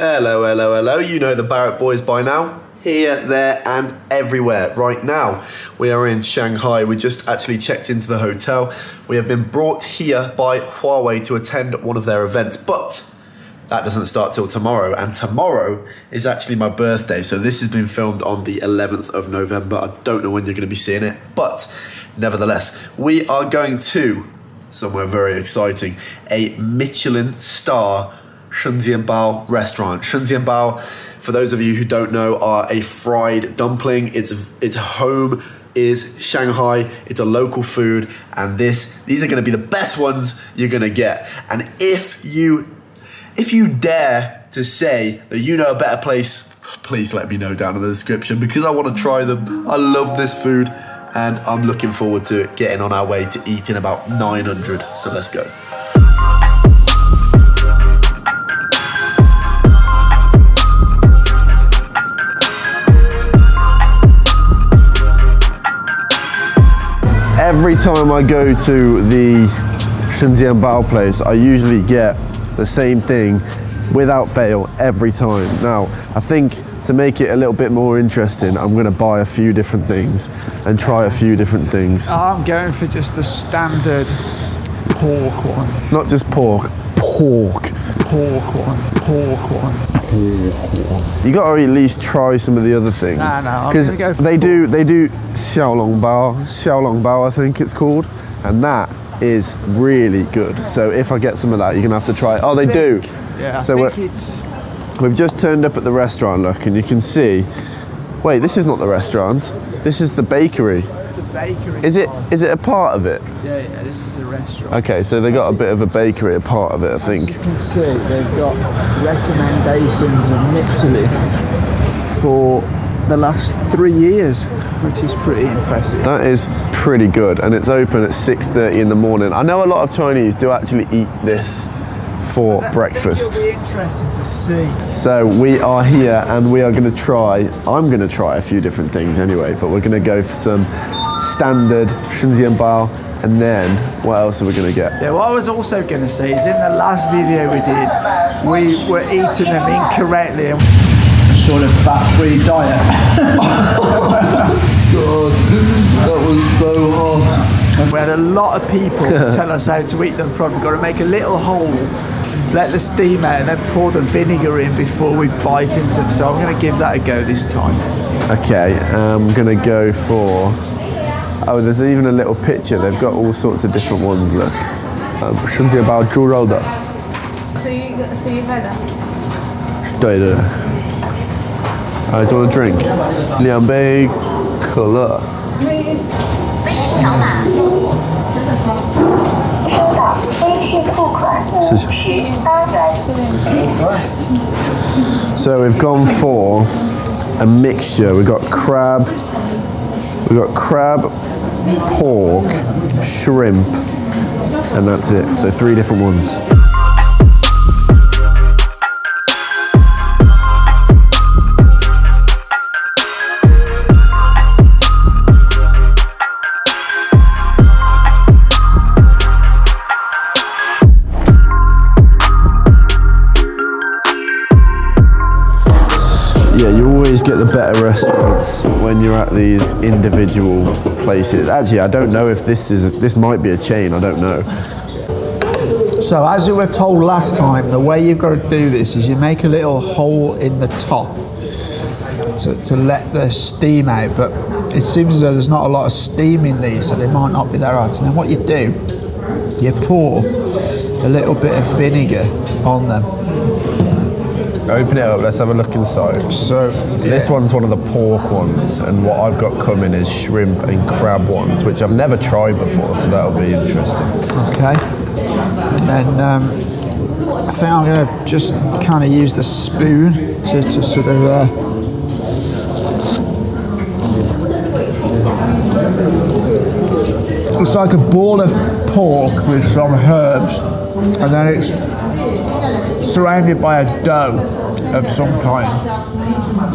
Hello, hello, hello. You know the Barrett boys by now. Here, there, and everywhere. Right now, we are in Shanghai. We just actually checked into the hotel. We have been brought here by Huawei to attend one of their events, but that doesn't start till tomorrow, and tomorrow is actually my birthday, so this has been filmed on the 11th of November. I don't know when you're going to be seeing it, but nevertheless, we are going to somewhere very exciting, a Michelin star生煎包restaurant. 生煎包, for those of you who don't know, are a fried dumpling. Its home is Shanghai. It's a local food, and these are going to be the best ones you're going to get. And if you dare to say that you know a better place, please let me know down in the description, because I want to try them. I love this food, and I'm looking forward to getting on our way to eating about 900. So let's go. Every time I go to the生煎包place, I usually get the same thing without fail every time. Now, I think to make it a little bit more interesting, I'm going to buy a few different things and try a few different things. I'm going for just the standard pork one. Not just pork, pork. Pork one. You got to at least try some of the other things. No, because they do xiaolongbao, I think it's called, and that is really good. So if I get some of that, you're gonna have to try it. Oh, they do. Yeah. So we've just turned up at the restaurant, look, and you can see. Wait, this is not the restaurant. This is the bakery. The bakery. Is it a part of it? Yeah, this is a restaurant. Okay, so they got a bit of a bakery, a part of it, I think. As you can see, they've got recommendations in Michelin for the last 3 years, which is pretty impressive. That is pretty good, and it's open at 6:30 in the morning. I know a lot of Chinese do actually eat this for breakfast. It'll be interesting to see. So we are here, and we are going to try. I'm going to try a few different things anyway, but we're going to go for some standard 生煎包. And then, what else are we going to get? Yeah, what I was also going to say is in the last video we did, we were eating them incorrectly. Sort of fat-free diet. God, that was so hot. We had a lot of people tell us how to eat them properly. We've got to make a little hole, let the steam out, and then pour the vinegar in before we bite into them. So I'm going to give that a go this time. Okay, I'm going to go for... Oh, there's even a little picture. They've got all sorts of different ones, look. 生煎包猪肉的。吃一块的。对的。I just want a drink. 2杯可乐。微信扫码。付款。18元。So we've gone for a mixture. We've got crab, pork, shrimp, and that's it. So 3 different ones. Yeah, you always get the better restaurants when you're at these individual places. Actually, I don't know if this might be a chain, I don't know. So as you were told last time, the way you've got to do this is you make a little hole in the top to let the steam out, but it seems as though there's not a lot of steam in these, so they might not be that hot. And then what you do, you pour a little bit of vinegar on them. Open it up, let's have a look inside. So this one's one of the pork ones, and what I've got coming is shrimp and crab ones, which I've never tried before, so that'll be interesting. Okay. And then I think I'm going to just kind of use the spoon to sort of... It's like a ball of pork with some herbs, and then it's surrounded by a dough of some kind.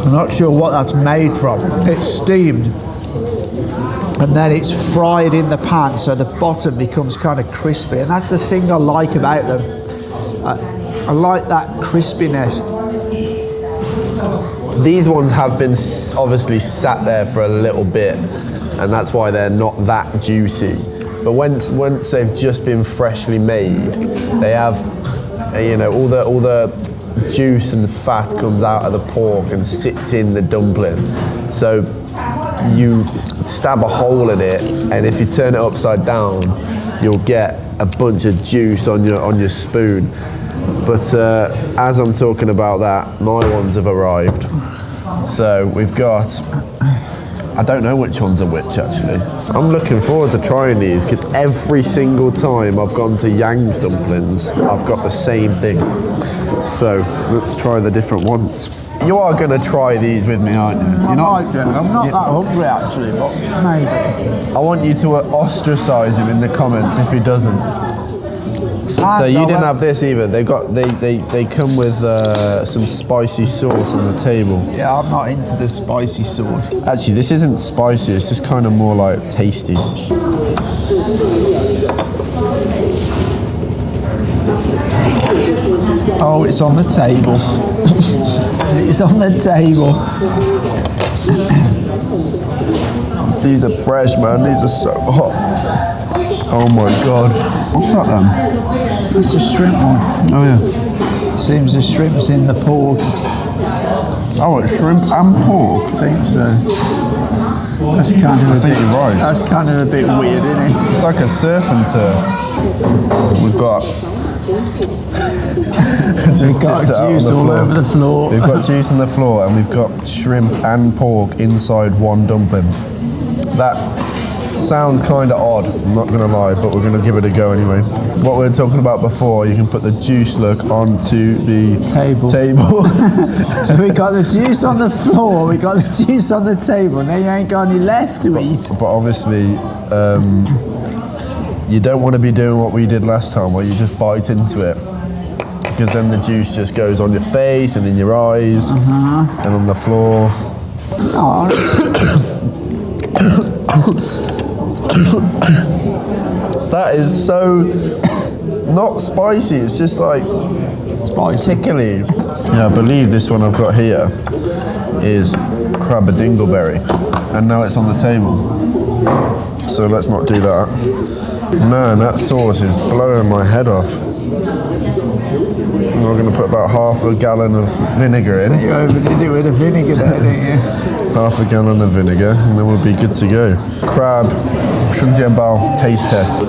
I'm not sure what that's made from. It's steamed, and then it's fried in the pan, so the bottom becomes kind of crispy, and that's the thing I like about them. I like that crispiness These ones have been obviously sat there for a little bit, and that's why they're not that juicy. But once they've just been freshly made, they have, you know, all the juice and fat comes out of the pork and sits in the dumpling. So you stab a hole in it, and if you turn it upside down, you'll get a bunch of juice on your spoon. But as I'm talking about that, my ones have arrived. So we've got, I don't know which ones are which actually. I'm looking forward to trying these because every single time I've gone to Yang's dumplings, I've got the same thing. So let's try the different ones. You are going to try these with me, aren't you? I'm not that hungry actually, but maybe. I want you to ostracize him in the comments if he doesn't. So you didn't have this either. They come with some spicy sauce on the table. Yeah, I'm not into the spicy sauce. Actually, this isn't spicy. It's just kind of more like tasty. Oh, it's on the table. It's on the table. These are fresh, man. These are so hot. Oh my god. What's that then? It's a shrimp one. Oh yeah. Seems the shrimp's in the pork. Oh, it's shrimp and pork. I think so. That's kind of I think you're right. That's kind of a bit weird, isn't it? It's like a surf and turf. We've got just We've got juice all over the floor. We've got juice on the floor, and we've got shrimp and pork inside one dumpling. That sounds kind of odd, I'm not going to lie, but we're going to give it a go anyway. What we were talking about before, you can put the juice look onto the table. So we got the juice on the floor, we got the juice on the table, now you ain't got any left to eat. But obviously, you don't want to be doing what we did last time, where you just bite into it. Because then the juice just goes on your face and in your eyes and on the floor. Oh. That is so not spicy, it's just like Spicy. tickly. Yeah, I believe this one I've got here is crab a dingleberry, and now it's on the table. So let's not do that. Man, that sauce is blowing my head off. We're going to put about half a gallon of vinegar in. You overdid it with the vinegar there, didn't you? Half a gallon of vinegar, and then we'll be good to go. Crab, sheng jian bao, taste test.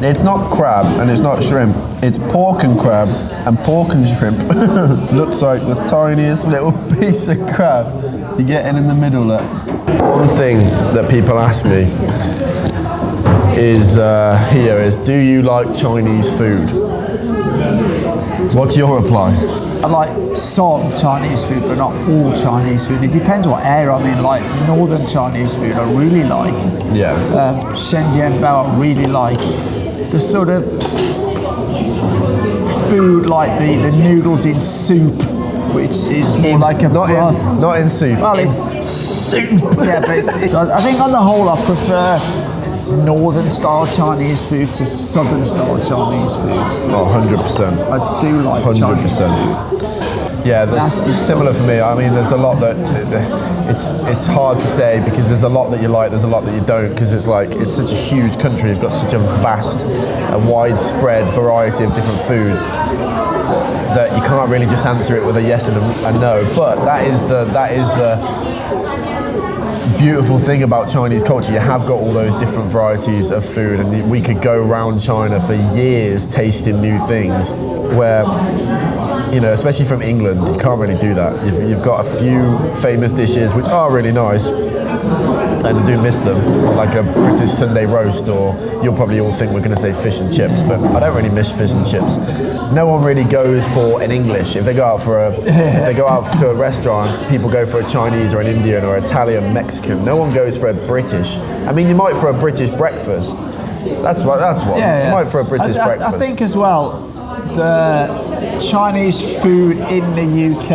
It's not crab and it's not shrimp. It's pork and crab and pork and shrimp. Looks like the tiniest little piece of crab. You get in the middle there. One thing that people ask me is do you like Chinese food? What's your reply? I like some Chinese food, but not all Chinese food. It depends what area I'm in. Like northern Chinese food, I really like. Yeah. Sheng jian bao, I really like. The sort of food like the noodles in soup, which is more like a broth. Not in soup. Well, it's soup. Yeah, but so I think on the whole, I prefer northern style Chinese food to southern style Chinese food. Oh, 100%. I do like 100%. Chinese food. Yeah, that's similar for me. I mean, there's a lot that it's hard to say because there's a lot that you like, there's a lot that you don't, because it's like it's such a huge country. You've got such a vast, widespread variety of different foods that you can't really just answer it with a yes and a no. But that is the beautiful thing about Chinese culture. You have got all those different varieties of food, and we could go around China for years tasting new things where, you know, especially from England, you can't really do that. You've got a few famous dishes which are really nice, and I do miss them, like a British Sunday roast, or you'll probably all think we're going to say fish and chips, but I don't really miss fish and chips. No one really goes for an English. If they go out to a restaurant, people go for a Chinese or an Indian or Italian, Mexican. No one goes for a British. I mean, you might for a British breakfast. That's what. Yeah. You might for a British breakfast. I think as well, the Chinese food in the UK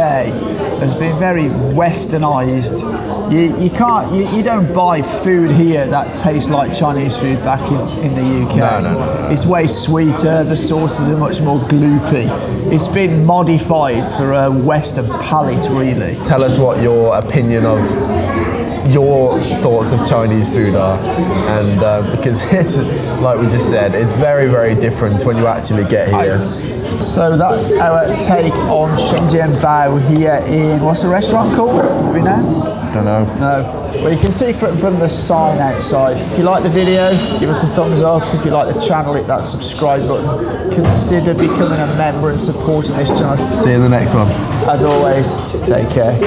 has been very westernised You can't. You don't buy food here that tastes like Chinese food back in the UK. No. It's way sweeter. The sauces are much more gloopy. It's been modified for a Western palate, really. Tell us what your opinion of your thoughts of Chinese food are, and because it's like we just said, it's very, very different when you actually get here. So that's our take on Shenzhen Bao here in, what's the restaurant called? Do we know? Don't know. No. Well, you can see from the sign outside. If you like the video, give us a thumbs up. If you like the channel, hit that subscribe button. Consider becoming a member and supporting this channel. See you in the next one. As always, take care.